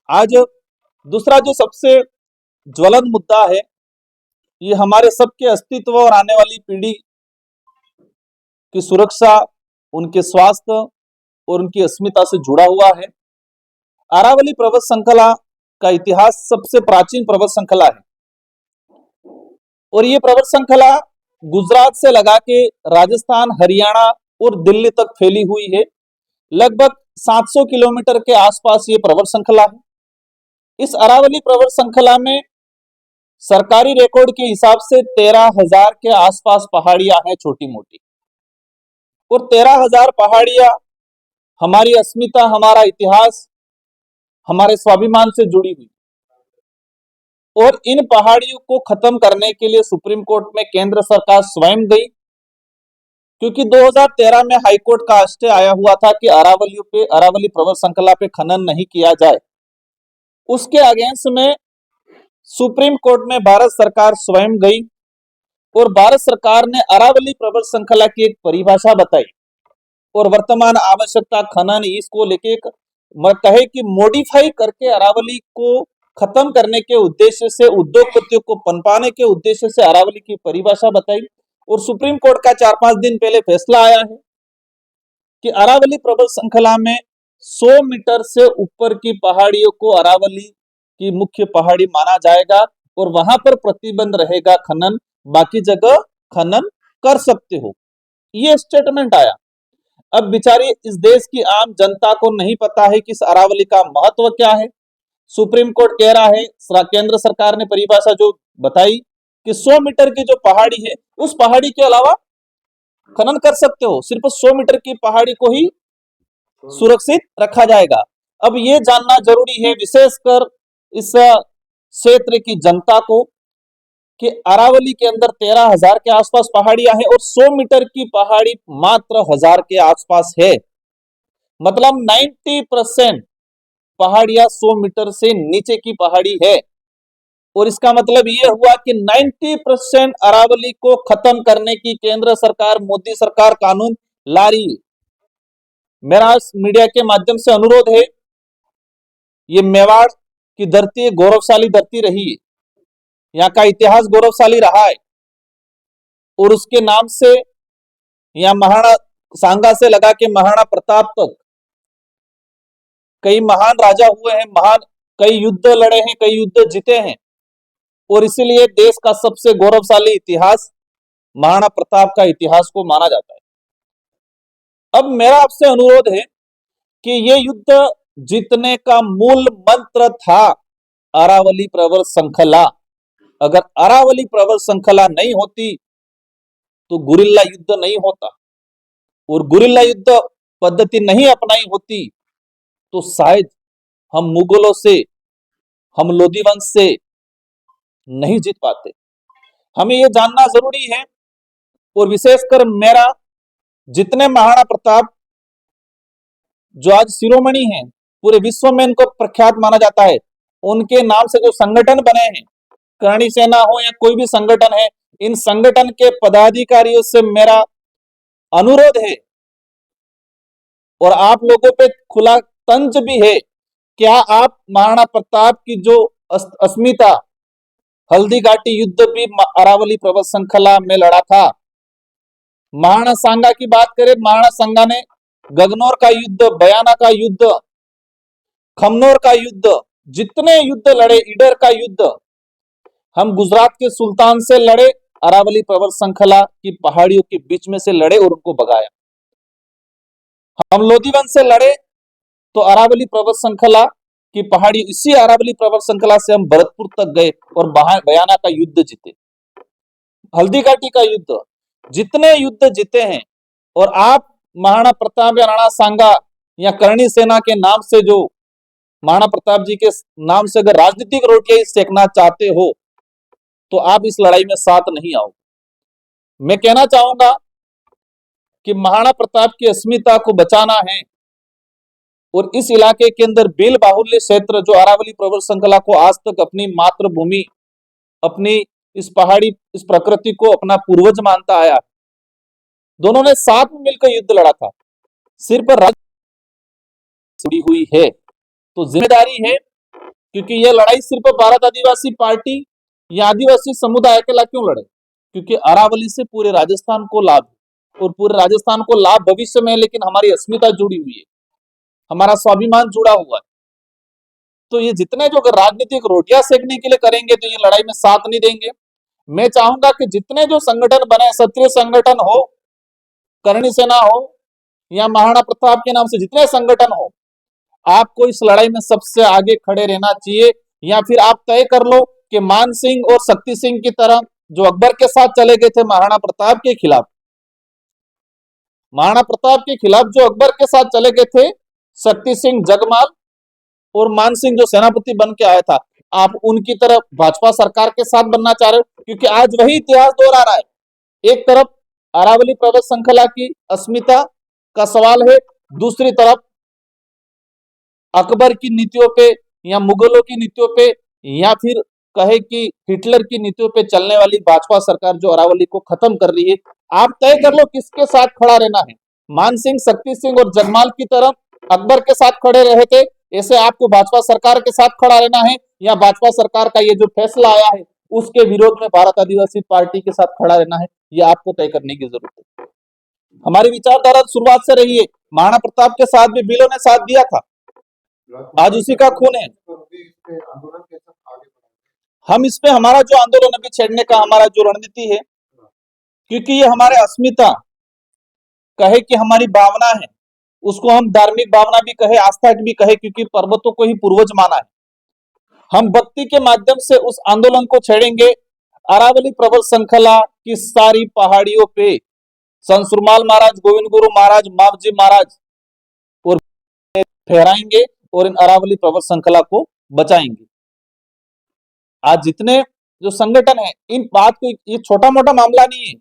आज दूसरा जो सबसे ज्वलंत मुद्दा है, ये हमारे सबके अस्तित्व और आने वाली पीढ़ी की सुरक्षा, उनके स्वास्थ्य और उनकी अस्मिता से जुड़ा हुआ है। अरावली पर्वत श्रृंखला का इतिहास सबसे प्राचीन पर्वत श्रृंखला है और ये पर्वत श्रृंखला गुजरात से लगा के राजस्थान, हरियाणा और दिल्ली तक फैली हुई है। लगभग 700 किलोमीटर के आसपास ये पर्वत श्रृंखला है। इस अरावली पर्वत श्रृंखला में सरकारी रिकॉर्ड के हिसाब से 13,000 के आसपास पहाड़ियां हैं, छोटी मोटी, और 13,000 पहाड़ियां हमारी अस्मिता, हमारा इतिहास, हमारे स्वाभिमान से जुड़ी हुई। और इन पहाड़ियों को खत्म करने के लिए सुप्रीम कोर्ट में केंद्र सरकार स्वयं गई, क्योंकि 2013 में हाईकोर्ट का स्टे आया हुआ था कि अरावली पर्वत श्रृंखला पे खनन नहीं किया जाए। उसके अगेंस्ट में सुप्रीम कोर्ट में भारत सरकार स्वयं गई और भारत सरकार ने अरावली पर्वत श्रृंखला की एक परिभाषा बताई और वर्तमान आवश्यकता खनन इसको लेके कहे कि मॉडिफाई करके अरावली को खत्म करने के उद्देश्य से, उद्योगपतियों को पनपाने के उद्देश्य से अरावली की परिभाषा बताई। और सुप्रीम कोर्ट का 4-5 दिन पहले फैसला आया है कि अरावली पर्वत श्रृंखला में 100 मीटर से ऊपर की पहाड़ियों को अरावली की मुख्य पहाड़ी माना जाएगा और वहां पर प्रतिबंध रहेगा खनन, बाकी जगह खनन कर सकते हो। ये स्टेटमेंट आया। अब बेचारी इस देश की आम जनता को नहीं पता है कि इस अरावली का महत्व क्या है। सुप्रीम कोर्ट कह रहा है, केंद्र सरकार ने परिभाषा जो बताई कि 100 मीटर की जो पहाड़ी है, उस पहाड़ी के अलावा खनन कर सकते हो, सिर्फ 100 मीटर की पहाड़ी को ही सुरक्षित रखा जाएगा। अब ये जानना जरूरी है, विशेषकर इस क्षेत्र की जनता को, कि अरावली के अंदर 13,000 के आसपास पहाड़ियां हैं और 100 मीटर की पहाड़ी मात्र 1,000 के आसपास है। मतलब 90% पहाड़ियां 100 मीटर से नीचे की पहाड़ी है। और इसका मतलब यह हुआ कि 90% अरावली को खत्म करने की केंद्र सरकार, मोदी सरकार कानून ला रही है। मेरा मीडिया के माध्यम से अनुरोध है, ये मेवाड़ की धरती गौरवशाली धरती रही है, यहाँ का इतिहास गौरवशाली रहा है और उसके नाम से यहाँ महाराणा सांगा से लगा के महाराणा प्रताप तक कई महान राजा हुए हैं, कई युद्ध लड़े हैं, कई युद्ध जीते हैं और इसीलिए देश का सबसे गौरवशाली इतिहास महाराणा प्रताप का इतिहास को माना जाता है। अब मेरा आपसे अनुरोध है कि ये युद्ध जीतने का मूल मंत्र था अरावली पर्वत श्रृंखला। अगर अरावली पर्वत श्रृंखला नहीं होती तो गुरिल्ला युद्ध नहीं होता, और गुरिल्ला युद्ध पद्धति नहीं अपनाई होती तो शायद हम मुगलों से, हम लोधी वंश से नहीं जीत पाते। हमें यह जानना जरूरी है। और विशेषकर मेरा, जितने महाराणा प्रताप जो आज शिरोमणि हैं, पूरे विश्व में इनको प्रख्यात माना जाता है, उनके नाम से जो संगठन बने हैं, करणी सेना हो या कोई भी संगठन है, इन संगठन के पदाधिकारियों से मेरा अनुरोध है और आप लोगों पे खुला तंज भी है, क्या आप महाराणा प्रताप की जो अस्मिता, हल्दी घाटी युद्ध भी अरावली पर्वत श्रृंखला में लड़ा था। महाराणा सांगा की बात करें, महाराणा सांगा ने गगनौर का युद्ध, बयाना का युद्ध, खमनौर का युद्ध, जितने युद्ध लड़े, ईडर का युद्ध, हम गुजरात के सुल्तान से लड़े, अरावली पर्वत श्रृंखला की पहाड़ियों के बीच में से लड़े और उनको भगाया। हम लोधी वंश से लड़े तो अरावली पर्वत श्रृंखला की पहाड़ी, इसी अरावली पर्वत श्रृंखला से हम भरतपुर तक गए और बयाना का युद्ध जीते, हल्दी घाटी का युद्ध, जितने युद्ध जीते हैं। और आप महाराणा प्रताप या राणा सांगा या करणी सेना के नाम से, जो महाराणा प्रताप जी के नाम से अगर राजनीतिक रोटियां सेकना चाहते हो तो आप इस लड़ाई में साथ नहीं आओगे। मैं कहना चाहूंगा कि महाराणा प्रताप की अस्मिता को बचाना है और इस इलाके के अंदर बिल बाहुल्य क्षेत्र, जो अरावली पर्वत श्रृंखला को आज तक अपनी मातृभूमि, अपनी इस पहाड़ी, इस प्रकृति को अपना पूर्वज मानता आया, दोनों ने साथ में मिलकर युद्ध लड़ा था। सिर पर जुड़ी हुई है, तो जिम्मेदारी है क्योंकि यह लड़ाई सिर्फ भारत आदिवासी पार्टी या आदिवासी समुदाय अकेला क्यों लड़े, क्योंकि अरावली से पूरे राजस्थान को लाभ है और पूरे राजस्थान को लाभ भविष्य में है, लेकिन हमारी अस्मिता जुड़ी हुई है, हमारा स्वाभिमान जुड़ा हुआ है। तो ये जितने जो अगर राजनीतिक रोटियां सेकने के लिए करेंगे तो ये लड़ाई में साथ नहीं देंगे। मैं चाहूंगा कि जितने जो संगठन बने, क्षत्रिय संगठन हो, करणी सेना हो या महाराणा प्रताप के नाम से जितने संगठन हो, आपको इस लड़ाई में सबसे आगे खड़े रहना चाहिए। या फिर आप तय कर लो कि मान सिंह और शक्ति सिंह की तरह जो अकबर के साथ चले गए थे महाराणा प्रताप के खिलाफ, महाराणा प्रताप के खिलाफ जो अकबर के साथ चले गए थे शक्ति सिंह जगमाल और मान सिंह जो सेनापति बन के आया था, आप उनकी तरफ भाजपा सरकार के साथ बनना चाह रहे हो, क्योंकि आज वही इतिहास दोहरा रहा है। एक तरफ अरावली पर्वत श्रृंखला की अस्मिता का सवाल है, दूसरी तरफ अकबर की नीतियों पे या मुगलों की नीतियों पे या फिर कहे कि हिटलर की नीतियों पे चलने वाली भाजपा सरकार जो अरावली को खत्म कर रही है। आप तय कर लो किसके साथ खड़ा रहना है, मान सिंह, शक्ति सिंह और जगमाल की तरफ अकबर के साथ खड़े रहे थे, ऐसे आपको भाजपा सरकार के साथ खड़ा रहना है, या भाजपा सरकार का ये जो फैसला आया है उसके विरोध में भारत आदिवासी पार्टी के साथ खड़ा रहना है, ये आपको तय करने की जरूरत है। हमारी विचारधारा शुरुआत से रही है, महाराणा प्रताप के साथ भी बिलों ने साथ दिया था, आज उसी का खून है। हम इस पे हमारा जो आंदोलन अभी छेड़ने का हमारा जो रणनीति है, क्योंकि ये हमारे अस्मिता कहे कि हमारी भावना है, उसको हम धार्मिक भावना भी कहे, आस्था भी कहे, क्योंकि पर्वतों को ही पूर्वज माना है। हम भक्ति के माध्यम से उस आंदोलन को छेड़ेंगे। अरावली पर्वत श्रृंखला की सारी पहाड़ियों पे संत सुरमाल महाराज, गोविंद गुरु महाराज, मावजी महाराज और फहराएंगे और इन अरावली पर्वत श्रृंखला को बचाएंगे। आज जितने जो संगठन है, इन बात को, ये छोटा मोटा मामला नहीं है,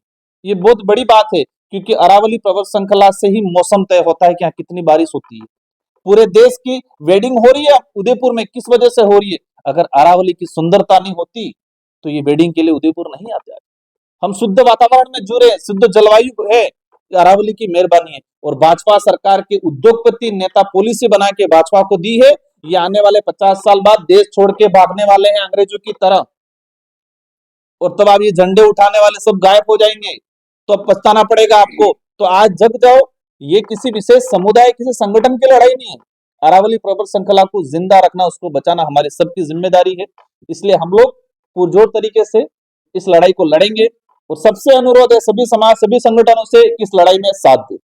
ये बहुत बड़ी बात है, क्योंकि अरावली पर्वत श्रृंखला से ही मौसम तय होता है कि यहाँ कितनी बारिश होती है। पूरे देश की वेडिंग हो रही है उदयपुर में, किस वजह से हो रही है? अगर अरावली की सुंदरता नहीं होती तो ये वेडिंग के लिए उदयपुर नहीं आते। हम शुद्ध वातावरण में जुड़े, शुद्ध जलवायु है, अरावली की मेहरबानी है। और भाजपा सरकार के उद्योगपति नेता पॉलिसी बना के भाजपा को दी है, ये आने वाले 50 साल बाद देश छोड़ के भागने वाले हैं अंग्रेजों की तरह, और तब आप ये झंडे उठाने वाले सब गायब हो जाएंगे, तो अब पछताना पड़ेगा आपको। तो आज जग जाओ, ये किसी विशेष समुदाय, किसी संगठन की लड़ाई नहीं है। अरावली पर्वत श्रृंखला को जिंदा रखना, उसको बचाना हमारे सबकी जिम्मेदारी है। इसलिए हम लोग पुरजोर तरीके से इस लड़ाई को लड़ेंगे, और सबसे अनुरोध है सभी समाज, सभी संगठनों से इस लड़ाई में साथ दें।